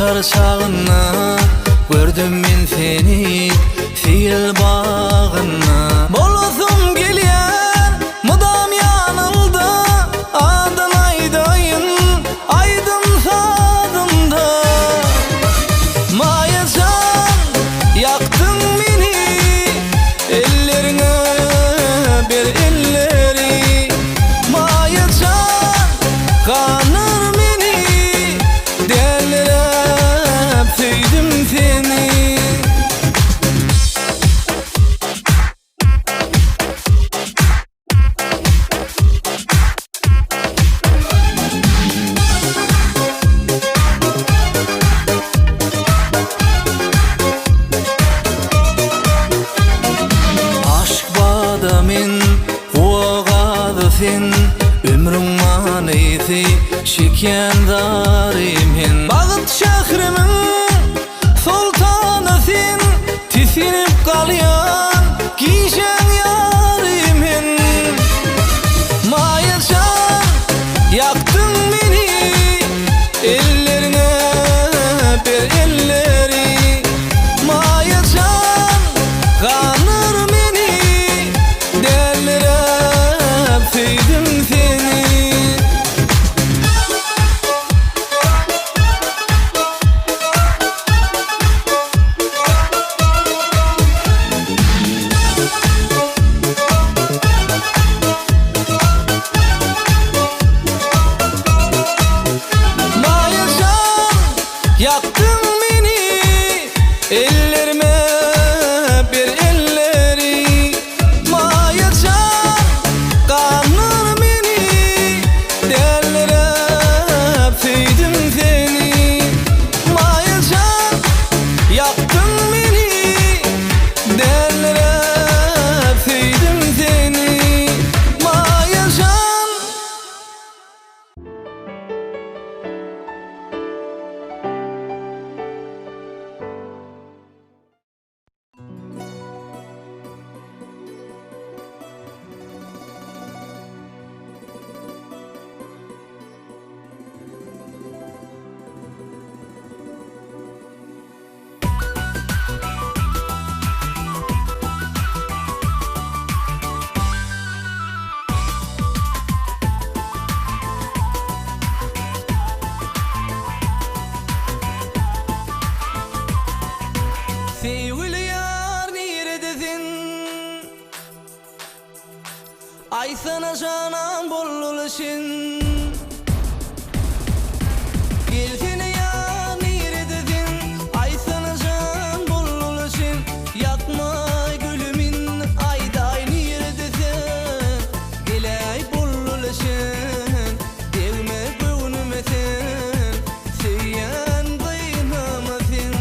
Bahar çağına gördüm men seni Fil bağına Bolosum gelýär mudam yanılda Adın aydayın aydın sazımda Mayacan yaktın beni Ellerine bir elleri Mayacan kanır beni Delirip süydüm seni Min oğadı sen ömrüm manisi şikendarim hen Bağıt şahrimin sultanı sen tisinip kalyan giyşen yarim hen Mayacan yaktın beni ellerine bir elleri Mayacan kanır beni delirip süydüm seni Mayacan yaktın beni ellerime bir elleri Mayacan kanır beni delirip süydüm seni Mayacan yaktın beni delirip süydüm seni Mayacan Sevgili yar neredesin? Ay sana canan boluluşun Gelsene yar neredesin? Ay sana can boluluşun Yakma gülümün ayday neredesin? Gelay boluluşun Devme gönümesin Seyyan dayanamasın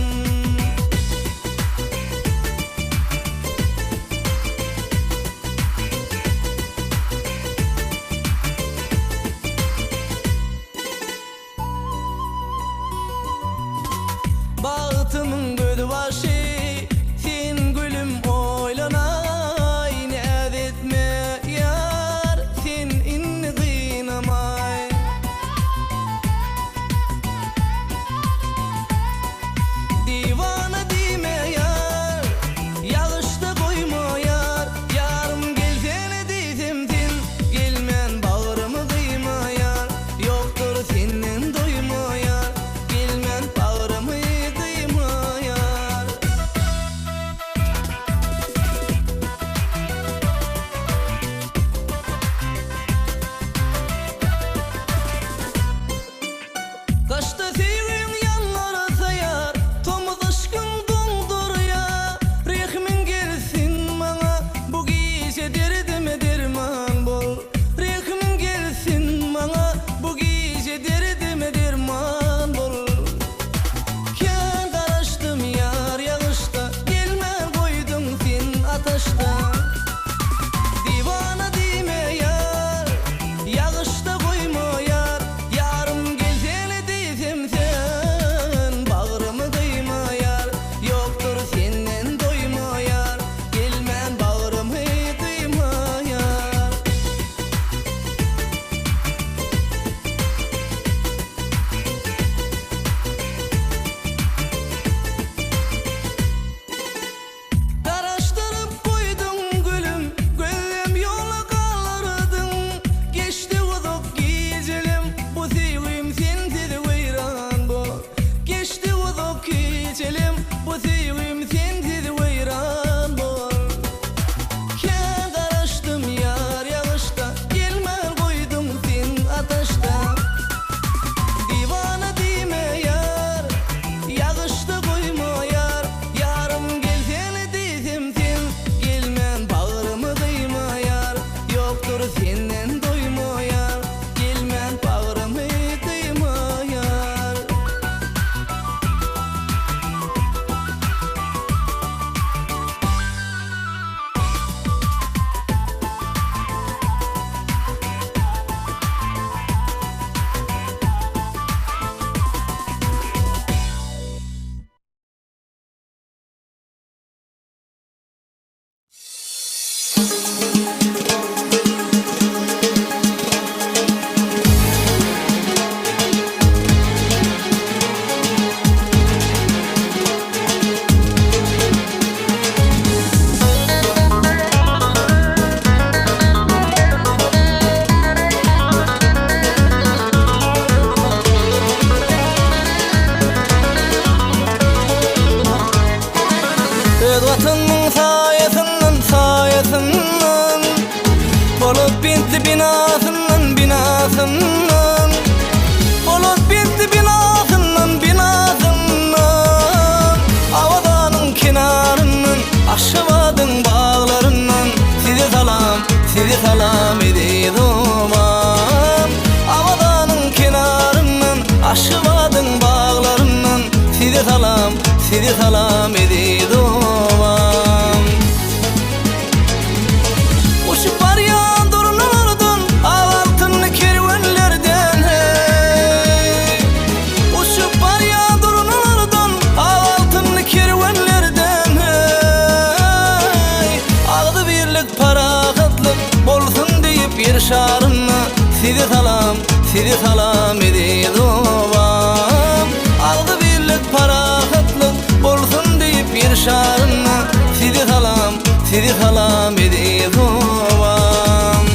sizi salam edid ovam. Aldı birlik parahatlyk bolsun diýip bir şarynna, sizi salam edid ovam.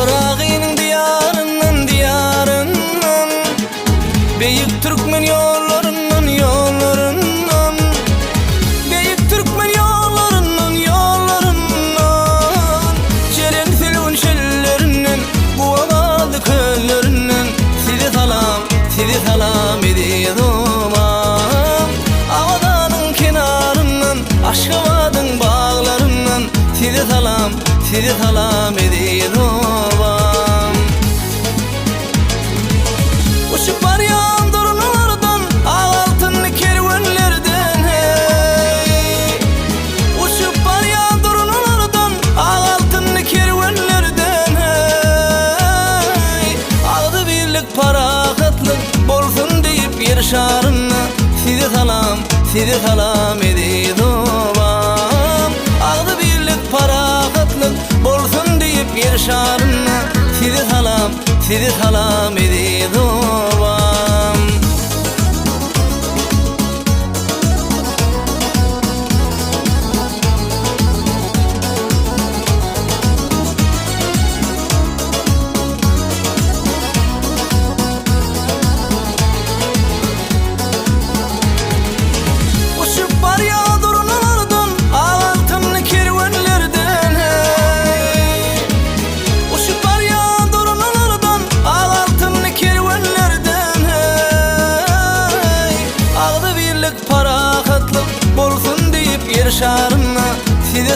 Iragynyň diyaryndan beýik türkmen ýollaryndan beýik türkmen ýollaryndan jeren selwin şellerinden guwagaly köllerinden sizi salam edid ovam. Awdanyň kenaryndan Aşgabatyň baglaryndan sizi salam edid ovam. Uçup barýan durnalardan altynly kerwenlerden hey. Uçup barýan durnalardan altynly kerwenlerden hey. Aldy birlik parahatlyk bolsun diýip yer şarynna, sizi salam edid ovam. Aldy birlik parahatlyk bolsun diýip yer şarynna, sizi salam edid ovam. Uçup barýan durnalardan altynly kerwenlerden hey. Uçup barýan durnalardan altynly kerwenlerden hey. Aldy birlik parahatlyk bolsun diýip yer şarynna, sizi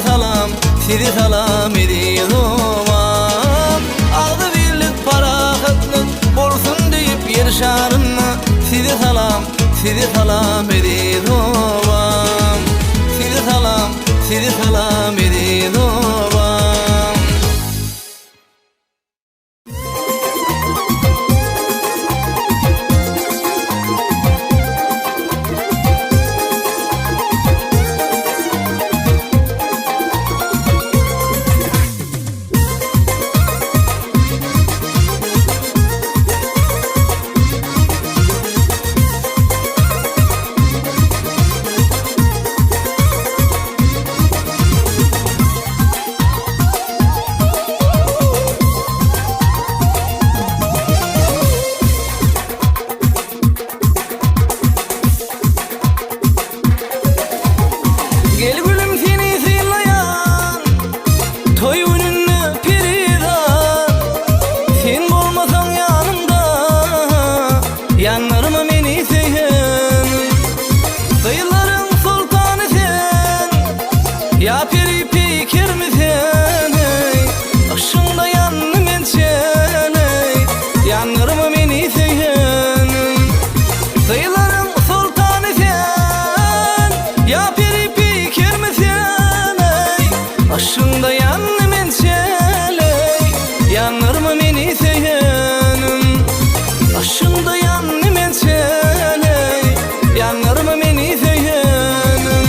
salam edid ovam. Aldy birlik parahatlyk bolsun diýip yer şarynna, sizi salam edid ovam. Sizi salam edid ovam. Gel gülüm seni silayan, toy gününü piridan. Sen bolmasaň yanımda, yanlarıma meni seýen. Dayılaryň sultany sen, ya peri peýkermi sen hey. Aşyňda yanny men sen hey, yanlarıma meni seýen. Dayılaryň sultany sen, ya peri aşyňda yanny men çeley, yanarma meni seýenim. Aşyňda yanny men çeley, yanarma meni seýenim.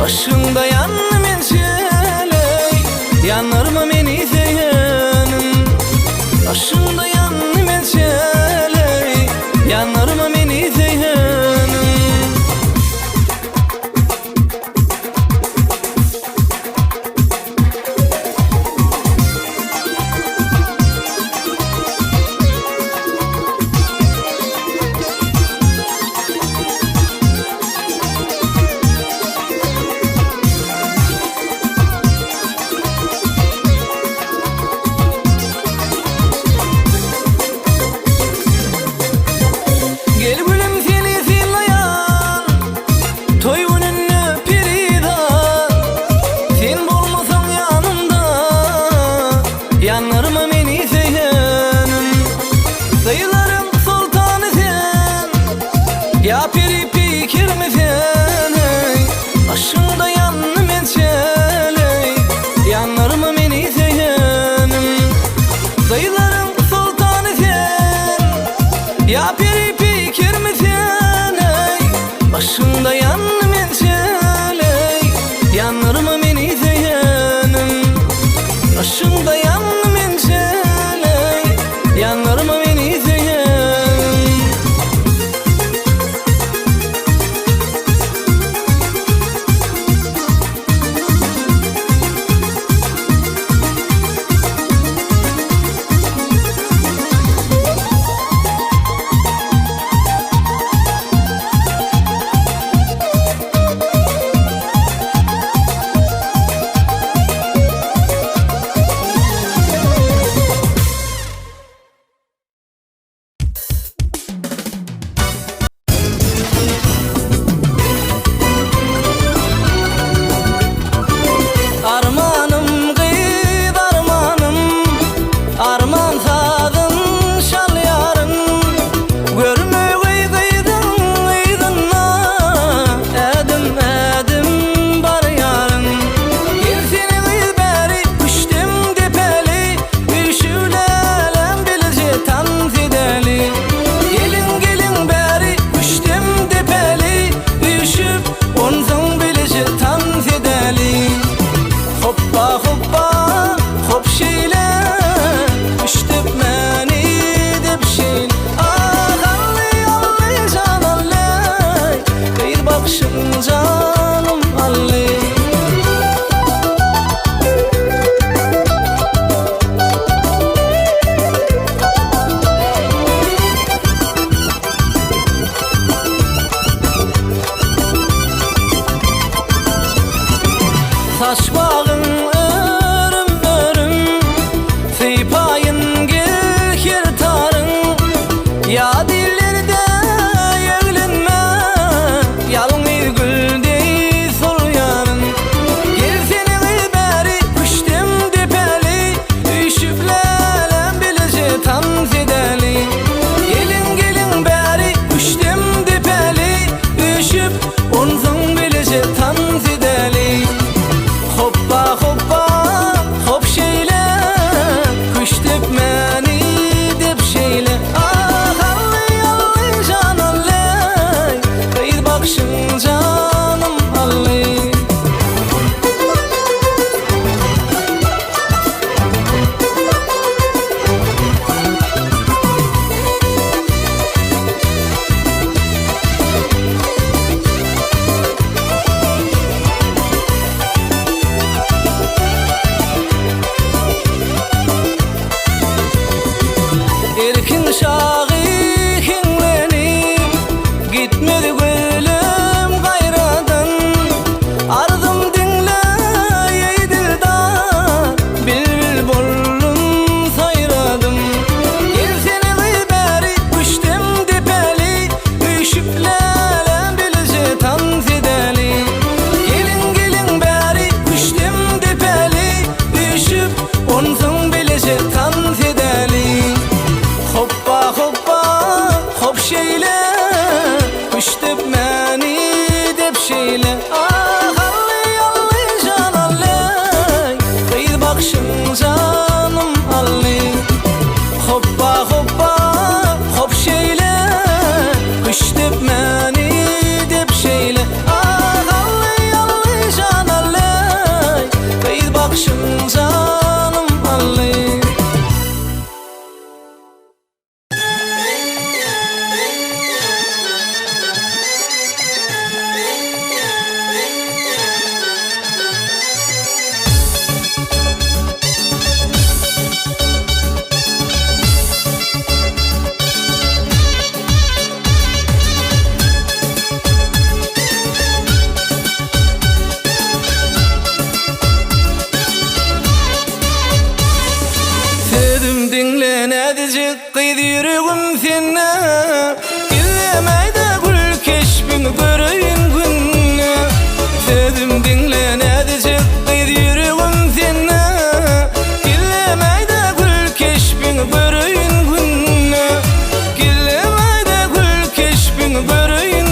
Başında yanlı menşeley, yanarma meni seyenim. Başında yanlı menşeley, yanarma meni seyenim. Ya peri pikirmesen aşığında yanım etçeley Yanır mı meni seyenim Dayıların sultanı sen Ya peri pikirmesen aşığında yanım etçeley Yanır mı meni seyenim Aşığında yanım etçeley Yanır mı meni seyenim Armanım gıyd armanım Arman sadın şal yarın Görme gıydın gıydınna Edim edim bar yarın Gelsene gıyd beri küştüm depeli Üşülelem bilce tan fideli Gelin gelin beri küştüm depeli Üşüp onzun bilce tan fideli Hoppa hoppa hop şeyleÜştüp meni dep şeyle Ah alley alley can alley Bir bakışın canım alley Saç bağın örüm örüm Sıypayın gekir tarın Ya dillerde yevlenme Yalın gülde sol yarın Gelsene beri küştüm depeli Üşüplelem bilece tam zedeli Gelin gelin beri küştüm depeli Üşüp onzun bilece tam zedeli Hoppa hoppa hop şeyle Küştüp meni dep şeyle Ah alley alley can alley Kıyır bakışın canım alley Erkin şahihin benim Gitmedi gülüm gayradan Ardım dinle yeydildan Bilbil bollum sayradım Gelsene beri küştüm depeli Üşüplelem bilce tan fideli Gelin gelin beri küştüm depeli Üşüp onzun bilce tan fideli Hoppa hoppa hop şeyle Küştüp meni dep şeyle Ah alley alley can alley Kıyır bakışın canım alley Hoppa hoppa hop şeyle Küştüp meni dep şeyle Ah alley alley can alley Kıyır bakışın canım alley Nedicik kıydı yüreğim senne Gillemeyde gül keşfin göreyim günne Sözüm dinle nedicik kıydı yüreğim senne Gillemeyde gül keşfin göreyim günne Gillemeyde gül keşfin göreyim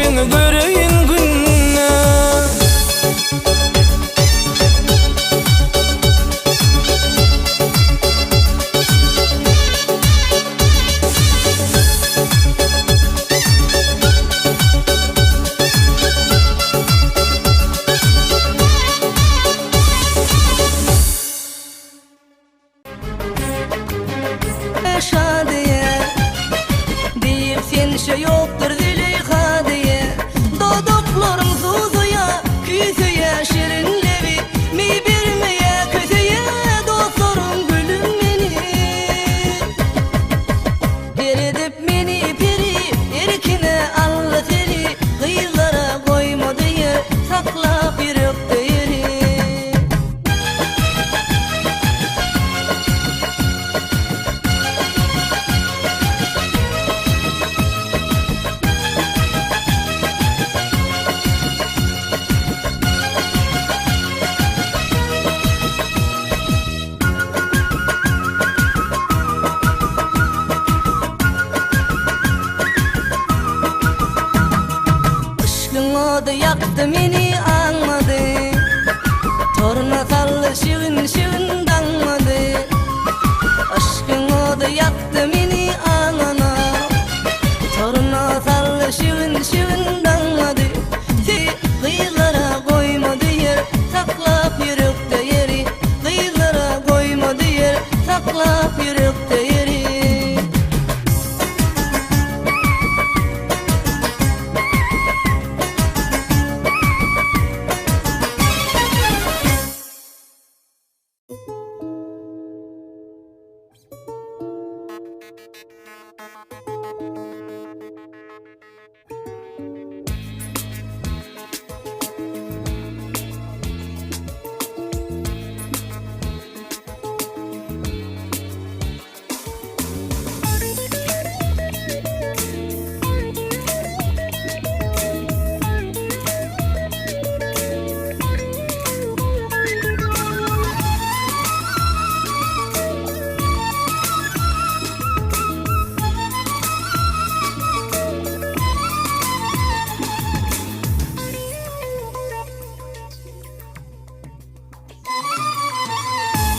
keşbini göreyin günne. Şadiye deyip sen şey yoktur Züleyha diye. Doduklarım suzuya, küsüye şirinlevi, mi birmeye kötüye dostlarım gülüm beni. Eredip beni peri, erkine Allah seni, kıyılara koyma diye saklap yürüp değeri. Aşkın yaktı beni anladı, torna sallı şirin şirin danmadı. Aşkın yaktı beni anana, torna sallı şirin şirin danmadı. Kıyılara koymadı yer, saklap yürekte yeri. Kıyılara koymadı yer, saklap yürekte yeri.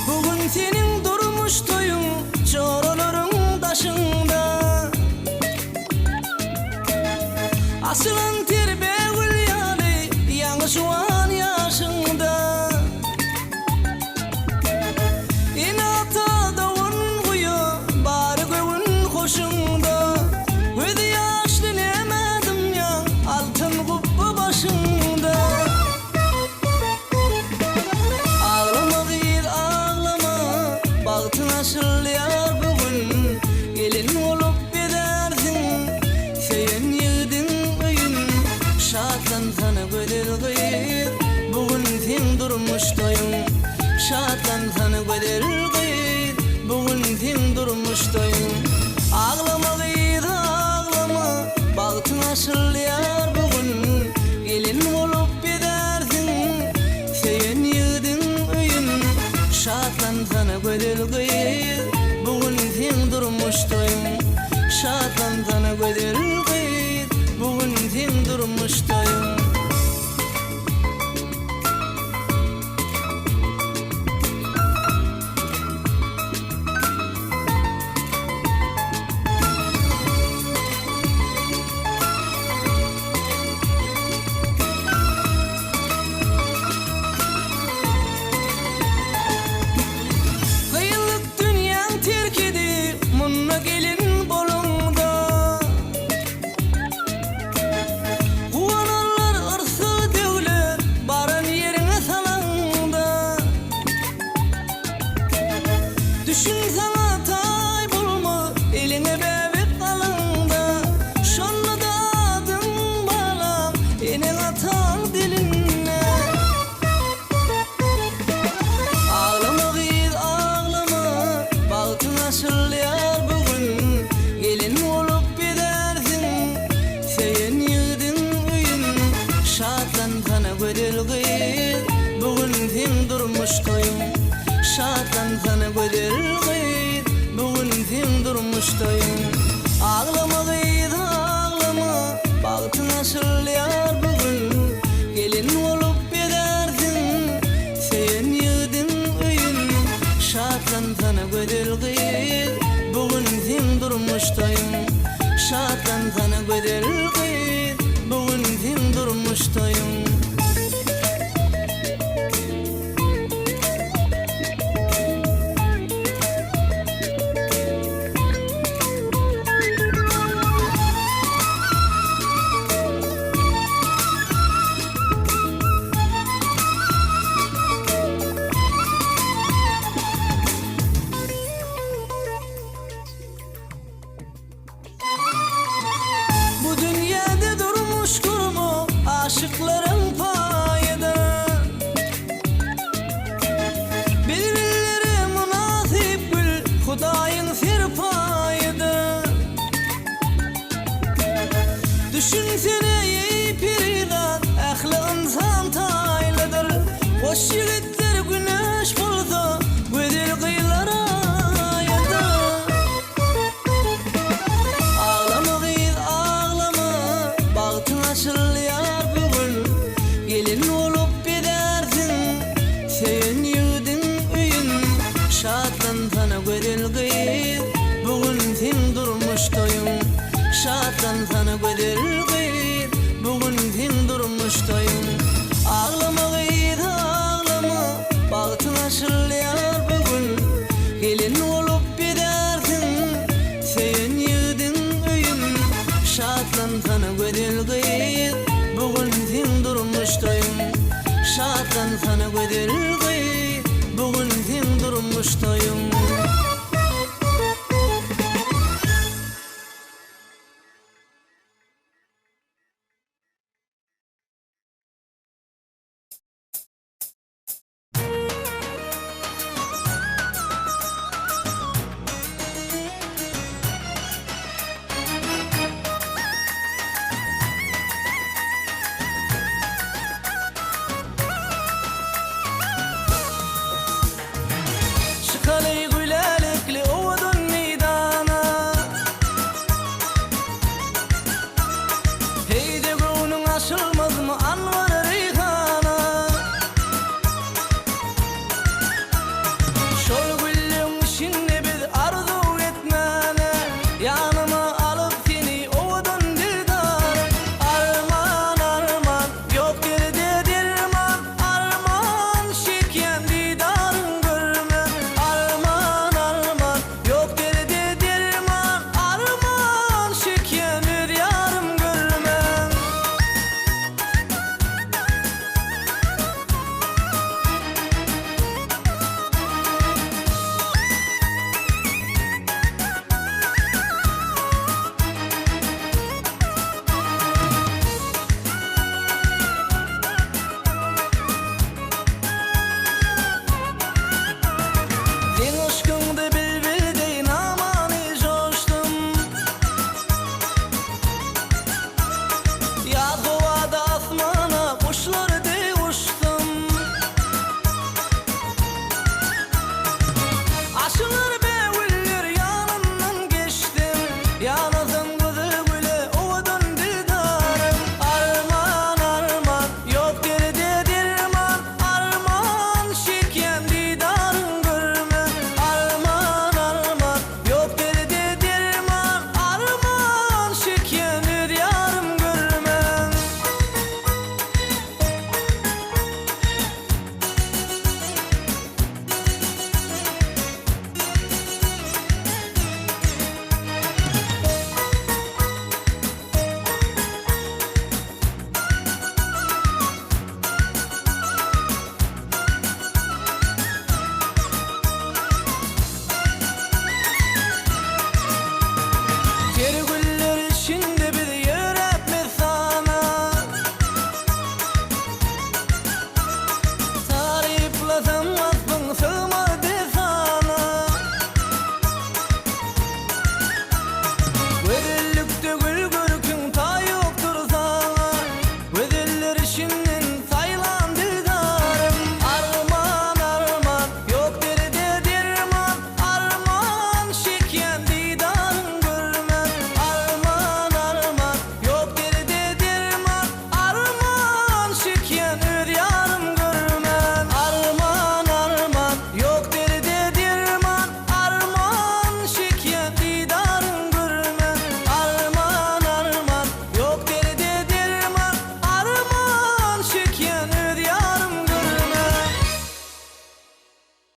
Bugün senin durmuş toyun, çoroların taşında. Asılan terbe gülyalı, yanı şu an yaşında. İnata davun kuyu, bari göğün hoşunda. Öde yaş dilemedim ya, altın kubba başında. Ağlama git ağlama, baktın aşıl yar bugün. Gelin olup gidersin, sen yedin öğün. Şatlan sana gödel gıyır, bugün sen durmuş toyun. Şatlan sana gödel gıyır, bugün sen durmuş toyun. Ağlama git ağlama, baktın aşıl yar bugün. Gelin olup gidersin, sen yedin öğün. Şatlan sana gödel gıyır, bugün sen durmuş toyun. Şatlan sana gödel gıyır, bugün sen durmuş toyun. Kıyılık dünyan terk edip, munna gelin bolunda. Kuvanarlar ırsı devlet, baran yerine salanda. Düşün sana tay bulma, eline bebek kalanda. Şonla da adın balam, enin atan dilinne. Ağlama git ağlama, baktın aşıl yar bugün. Gelin olup gidersin, sen yedin öğün. Şatlan sana gödel gıyır, bugün sen durmuş toyun. Şatlan sana gödel gıyır, bugün sen durmuş toyun. Ağlama git ağlama, baktın aşıl durmuşdayım. Şadlantana gödel gıyt, bugün sen durmuşdayım. Bu dünyada durmuş kurmu aşıkların payida. Bilbilleri münasip gül Hudayın serpayida. Düşünsene ey piridan ahli insan taylıdır. Hoş yigitler güneş bulsa güzel kıyılara ayada. Ağlama kız ağlama, bahtın açılıyor bugün. Gelin olup gidersin, sen yudin üyün. Şadlantana gödel kız, bugün sen durmuşdayım. Şadlantana gödel kız, bugün sen durmuşdayım. Ağlama kız ağlama, bahtın açılıyor bugün. Gelin olup gidersin, sen yudin üyün. Şadlantana gödel kız, bugün sen durmuşdayım. Şadlantana gödel kız, bugün sen durmuşdayım. Şıkalı gülelikli ovudun meydana. Heyde göğünün aşılmaz mı Anvar Reyhana. Şol güllün işinde biz arzu etmene. Yanıma alıp seni ovudun dildar. Arman arman yok geride dirman. Arman şirken didarın görme. Arman arman yok geride dirman. Arman şirken bir yarım görmem. Sen aşkındı bilbildeyin amani coştum. Ya doğada asmana kuşlar de uçtum. Aşılır beğüller yanından geçtim. Yanasın kızı güle ovudun dildarım. Arman arman yok geride dirman. Arman şirken didarın görme. Arman arman yok geride dirman. Arman şirken bir yarım görmem. Geri güller içinde bir yer etmez sana. Tariflasam aklın sığmadı sana. Güzellikte gül görkün ta yoktur sana. Güzeller içinde